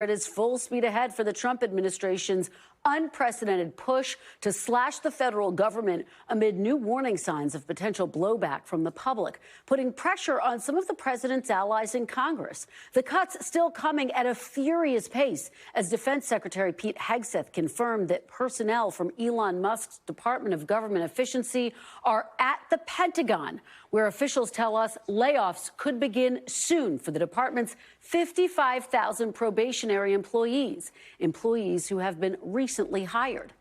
It is full speed ahead for the Trump administration's unprecedented push to slash the federal government amid new warning signs of potential blowback from the public, putting pressure on some of the president's allies in Congress. The cuts still coming at a furious pace as Defense Secretary Pete Hegseth confirmed that personnel from Elon Musk's Department of Government Efficiency are at the Pentagon, where officials tell us layoffs could begin soon for the department's 55,000 probationary employees who have been recently hired.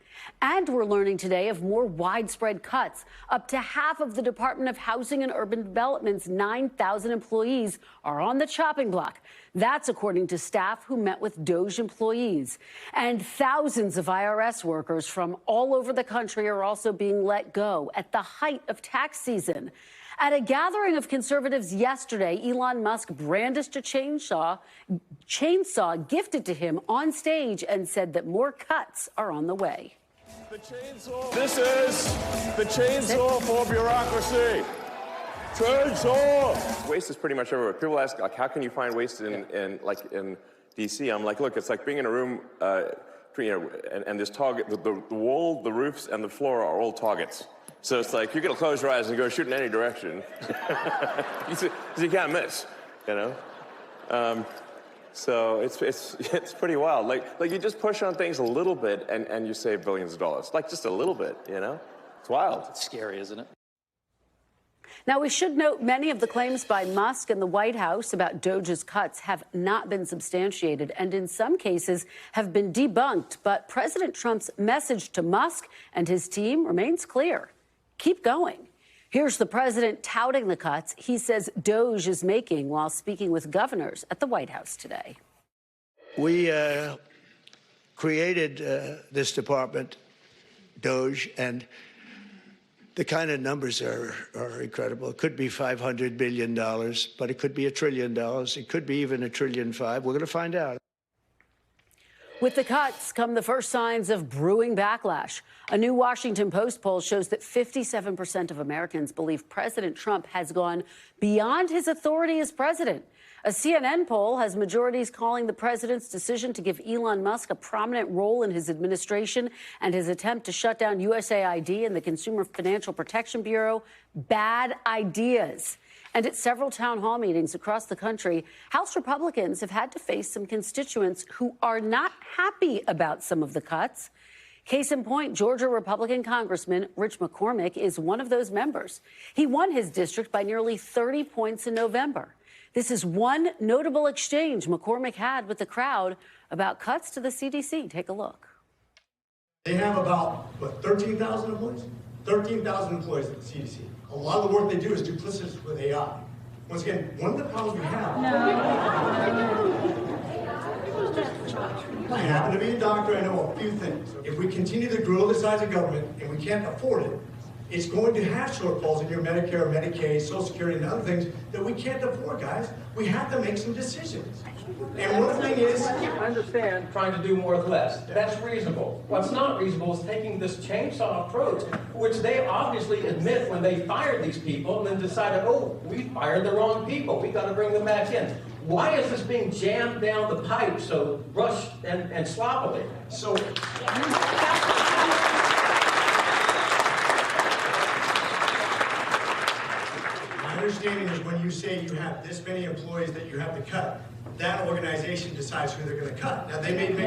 And we're learning today of more widespread cuts. Up to half of the Department of Housing and Urban Development's 9,000 employees are on the chopping block. That's according to staff who met with DOJ employees. And thousands of IRS workers from all over the country are also being let go at the height of tax season. At a gathering of conservatives yesterday, Elon Musk brandished a chainsaw gifted to him on stage and said that more cuts are on the way. The chainsaw. This is the chainsaw for bureaucracy. Chainsaw. Waste is pretty much everywhere. People ask, like, how can you find waste in D.C.? I'm like, look, it's like being in a room, and this target, the wall, the roofs, and the floor are all targets. So it's like, you're going to close your eyes and go shoot in any direction. Because you can't miss, you know? So it's pretty wild. Like you just push on things a little bit and you save billions of dollars. Like just a little bit, you know? It's wild. It's scary, isn't it? Now, we should note many of the claims by Musk and the White House about DOJ's cuts have not been substantiated and in some cases have been debunked. But President Trump's message to Musk and his team remains clear. Keep going. Here's the president touting the cuts he says DOJ is making while speaking with governors at the White House today. We created this department, DOJ, and the kind of numbers are incredible. It could be $500 billion, but it could be $1 trillion. It could be even $1.5 trillion. We're going to find out. With the cuts come the first signs of brewing backlash. A new Washington Post poll shows that 57% of Americans believe President Trump has gone beyond his authority as president. A CNN poll has majorities calling the president's decision to give Elon Musk a prominent role in his administration and his attempt to shut down USAID and the Consumer Financial Protection Bureau bad ideas. And at several town hall meetings across the country, House Republicans have had to face some constituents who are not happy about some of the cuts. Case in point, Georgia Republican Congressman Rich McCormick is one of those members. He won his district by nearly 30 points in November. This is one notable exchange McCormick had with the crowd about cuts to the CDC. Take a look. They have about, 13,000 employees? 13,000 employees at the CDC. A lot of the work they do is duplicitous with AI. Once again, one of the problems we have... I happen to be a doctor, I know a few things. If we continue to grow the size of government and we can't afford it, it's going to have shortfalls in your Medicare, Medicaid, Social Security, and other things that we can't afford, guys. We have to make some decisions. And one thing is... I understand trying to do more with less. That's reasonable. What's not reasonable is taking this chainsaw approach, which they obviously admit when they fired these people and then decided, oh, we fired the wrong people. We got to bring them back in. Why is this being jammed down the pipe so rushed and sloppily? So... My understanding is when you say you have this many employees that you have to cut, that organization decides who they're going to cut. Now, they did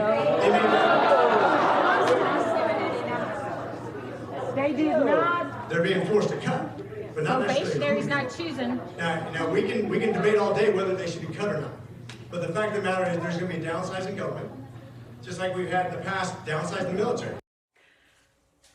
not. They're being forced to cut, but not necessarily. He's not choosing. Now we can debate all day whether they should be cut or not. But the fact of the matter is there's going to be a downsizing government, just like we've had in the past, downsize the military.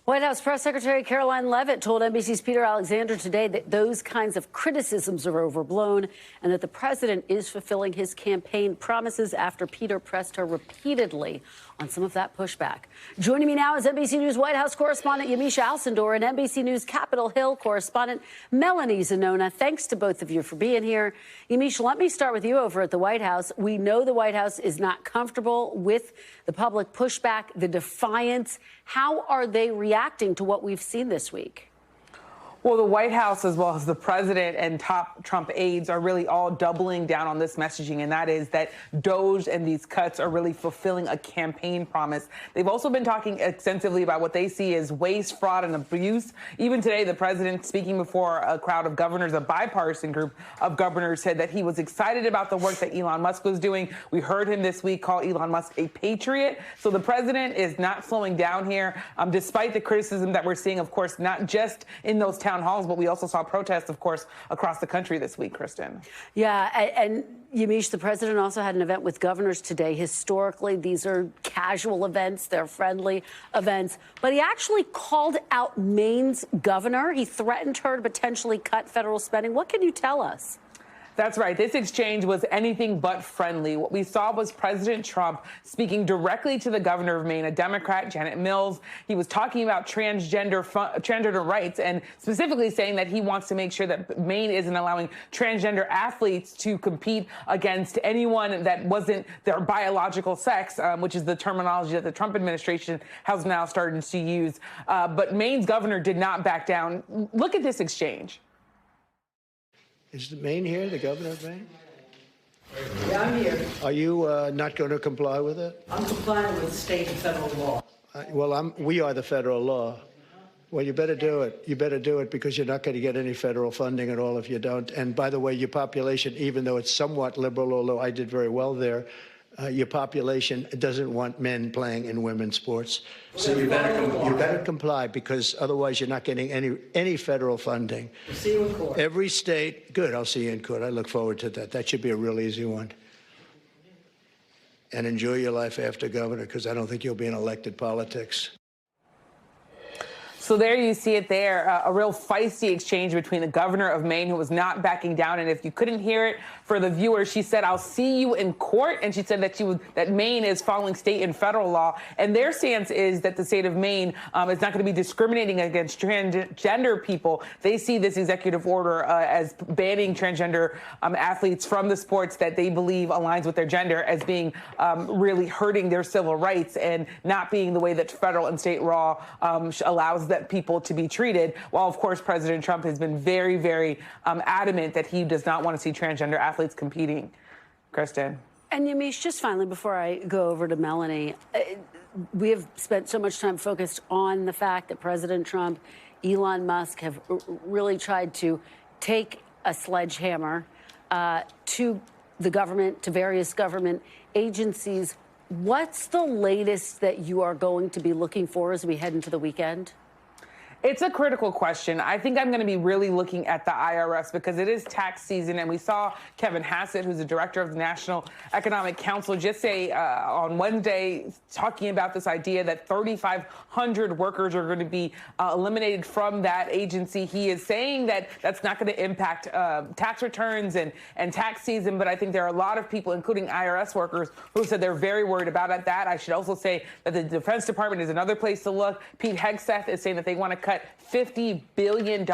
White House Press Secretary Caroline Leavitt told NBC's Peter Alexander today that those kinds of criticisms are overblown and that the president is fulfilling his campaign promises after Peter pressed her repeatedly on some of that pushback. Joining me now is NBC News White House correspondent Yamiche Alcindor and NBC News Capitol Hill correspondent Melanie Zanona. Thanks to both of you for being here. Yamiche, let me start with you over at the White House. We know the White House is not comfortable with the public pushback, the defiance. How are they reacting to what we've seen this week? Well, the White House, as well as the president and top Trump aides, are really all doubling down on this messaging, and that is that DOGE and these cuts are really fulfilling a campaign promise. They've also been talking extensively about what they see as waste, fraud, and abuse. Even today, the president, speaking before a crowd of governors, a bipartisan group of governors, said that he was excited about the work that Elon Musk was doing. We heard him this week call Elon Musk a patriot. So the president is not slowing down here, despite the criticism that we're seeing, of course, not just in those town halls, but we also saw protests, of course, across the country this week, Kristen. Yeah, and Yamiche, the president also had an event with governors today. Historically, these are casual events. They're friendly events. But he actually called out Maine's governor. He threatened her to potentially cut federal spending. What can you tell us? That's right. This exchange was anything but friendly. What we saw was President Trump speaking directly to the governor of Maine, a Democrat, Janet Mills. He was talking about transgender rights and specifically saying that he wants to make sure that Maine isn't allowing transgender athletes to compete against anyone that wasn't their biological sex, which is the terminology that the Trump administration has now started to use. But Maine's governor did not back down. Look at this exchange. Is Maine here, the governor of Maine? Yeah, I'm here. Are you not going to comply with it? I'm complying with state and federal law. We are the federal law. Well, you better do it. You better do it because you're not going to get any federal funding at all if you don't. And by the way, your population, even though it's somewhat liberal, although I did very well there, your population doesn't want men playing in women's sports. So you better comply because otherwise you're not getting any federal funding. We'll see you in court. Every state, good, I'll see you in court. I look forward to that. That should be a real easy one. And enjoy your life after governor because I don't think you'll be in elected politics. So there you see it there, a real feisty exchange between the governor of Maine, who was not backing down. And if you couldn't hear it for the viewers, she said, "I'll see you in court." And she said that that Maine is following state and federal law. And their stance is that the state of Maine is not going to be discriminating against transgender people. They see this executive order as banning transgender athletes from the sports that they believe aligns with their gender as being really hurting their civil rights and not being the way that federal and state law allows that people to be treated, while of course President Trump has been very, very adamant that he does not want to see transgender athletes competing. Kristen. And Yamiche, just finally, before I go over to Melanie, we have spent so much time focused on the fact that President Trump, Elon Musk have really tried to take a sledgehammer to the government, to various government agencies. What's the latest that you are going to be looking for as we head into the weekend? It's a critical question. I think I'm going to be really looking at the IRS because it is tax season. And we saw Kevin Hassett, who's the director of the National Economic Council, just say on Wednesday, talking about this idea that 3,500 workers are going to be eliminated from that agency. He is saying that that's not going to impact tax returns and tax season. But I think there are a lot of people, including IRS workers, who said they're very worried about that. I should also say that the Defense Department is another place to look. Pete Hegseth is saying that they want to cut $50 billion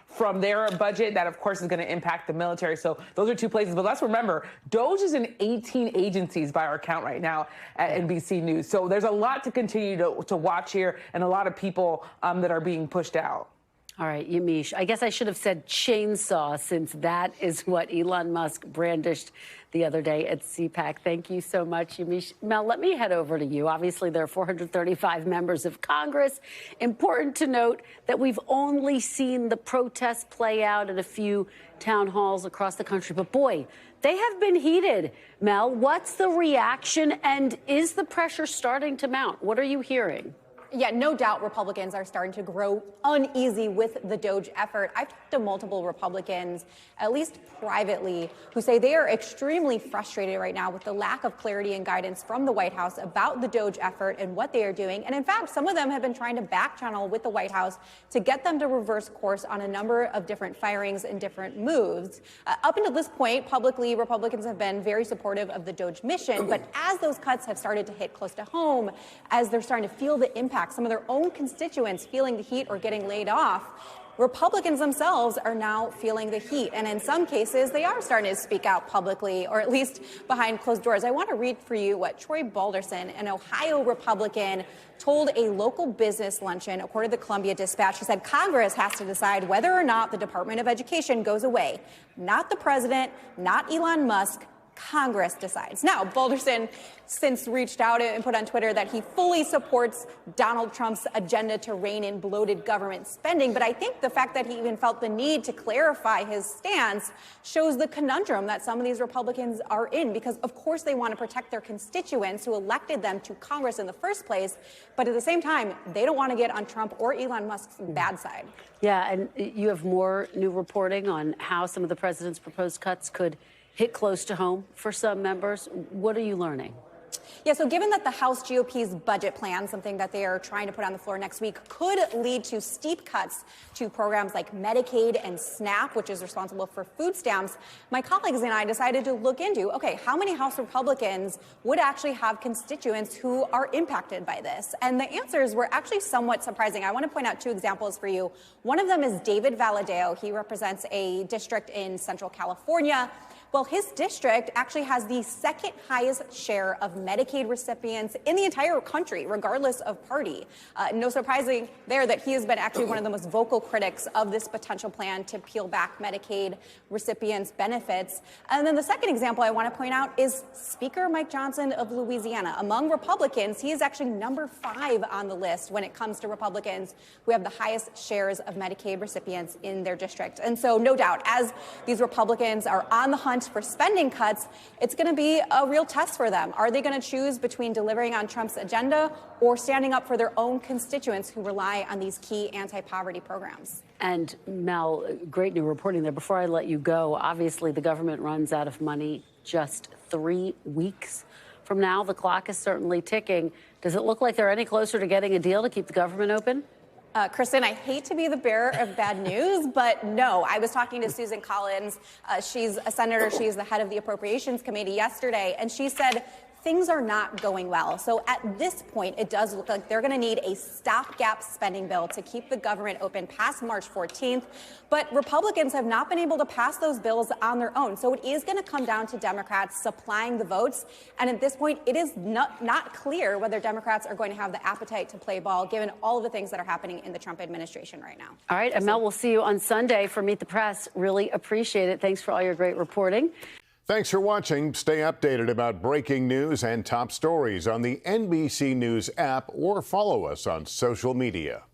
from their budget. That, of course, is going to impact the military. So those are two places. But let's remember, DOGE is in 18 agencies by our count right now at NBC News. So there's a lot to continue to watch here and a lot of people that are being pushed out. All right, Yamiche, I guess I should have said chainsaw since that is what Elon Musk brandished the other day at CPAC. Thank you so much, Yamiche. Mel, let me head over to you. Obviously, there are 435 members of Congress. Important to note that we've only seen the protests play out at a few town halls across the country. But boy, they have been heated. Mel, what's the reaction and is the pressure starting to mount? What are you hearing? Yeah, no doubt Republicans are starting to grow uneasy with the DOGE effort. I've talked to multiple Republicans, at least privately, who say they are extremely frustrated right now with the lack of clarity and guidance from the White House about the DOGE effort and what they are doing. And in fact, some of them have been trying to back channel with the White House to get them to reverse course on a number of different firings and different moves. Up until this point, publicly, Republicans have been very supportive of the DOGE mission. But as those cuts have started to hit close to home, as they're starting to feel the impact, some of their own constituents feeling the heat or getting laid off, Republicans themselves are now feeling the heat. And in some cases, they are starting to speak out publicly, or at least behind closed doors. I want to read for you what Troy Balderson, an Ohio Republican, told a local business luncheon, according to the Columbia Dispatch. He said Congress has to decide whether or not the Department of Education goes away. Not the president, not Elon Musk. Congress decides. Now, Balderson since reached out and put on Twitter that he fully supports Donald Trump's agenda to rein in bloated government spending. But I think the fact that he even felt the need to clarify his stance shows the conundrum that some of these Republicans are in, because of course they want to protect their constituents who elected them to Congress in the first place. But at the same time, they don't want to get on Trump or Elon Musk's bad side. Yeah, and you have more new reporting on how some of the president's proposed cuts could hit close to home for some members. What are you learning? Yeah, so given that the House GOP's budget plan, something that they are trying to put on the floor next week, could lead to steep cuts to programs like Medicaid and SNAP, which is responsible for food stamps, my colleagues and I decided to look into, okay, how many House Republicans would actually have constituents who are impacted by this? And the answers were actually somewhat surprising. I want to point out two examples for you. One of them is David Valadao. He represents a district in Central California. Well, his district actually has the second highest share of Medicaid recipients in the entire country, regardless of party. No surprising there that he has been actually one of the most vocal critics of this potential plan to peel back Medicaid recipients' benefits. And then the second example I want to point out is Speaker Mike Johnson of Louisiana. Among Republicans, he is actually number 5 on the list when it comes to Republicans who have the highest shares of Medicaid recipients in their district. And so no doubt, as these Republicans are on the hunt for spending cuts, it's going to be a real test for them. Are they going to choose between delivering on Trump's agenda or standing up for their own constituents who rely on these key anti-poverty programs? And Mel, great new reporting there. Before I let you go, obviously the government runs out of money just 3 weeks from now. The clock is certainly ticking. Does it look like they're any closer to getting a deal to keep the government open? Kristen, I hate to be the bearer of bad news, but no. I was talking to Susan Collins. She's a senator. She's the head of the Appropriations Committee yesterday, and she said things are not going well. So at this point, it does look like they're going to need a stopgap spending bill to keep the government open past March 14th. But Republicans have not been able to pass those bills on their own. So it is going to come down to Democrats supplying the votes. And at this point, it is not clear whether Democrats are going to have the appetite to play ball, given all of the things that are happening in the Trump administration right now. All right, and Mel, we'll see you on Sunday for Meet the Press. Really appreciate it. Thanks for all your great reporting. Thanks for watching. Stay updated about breaking news and top stories on the NBC News app or follow us on social media.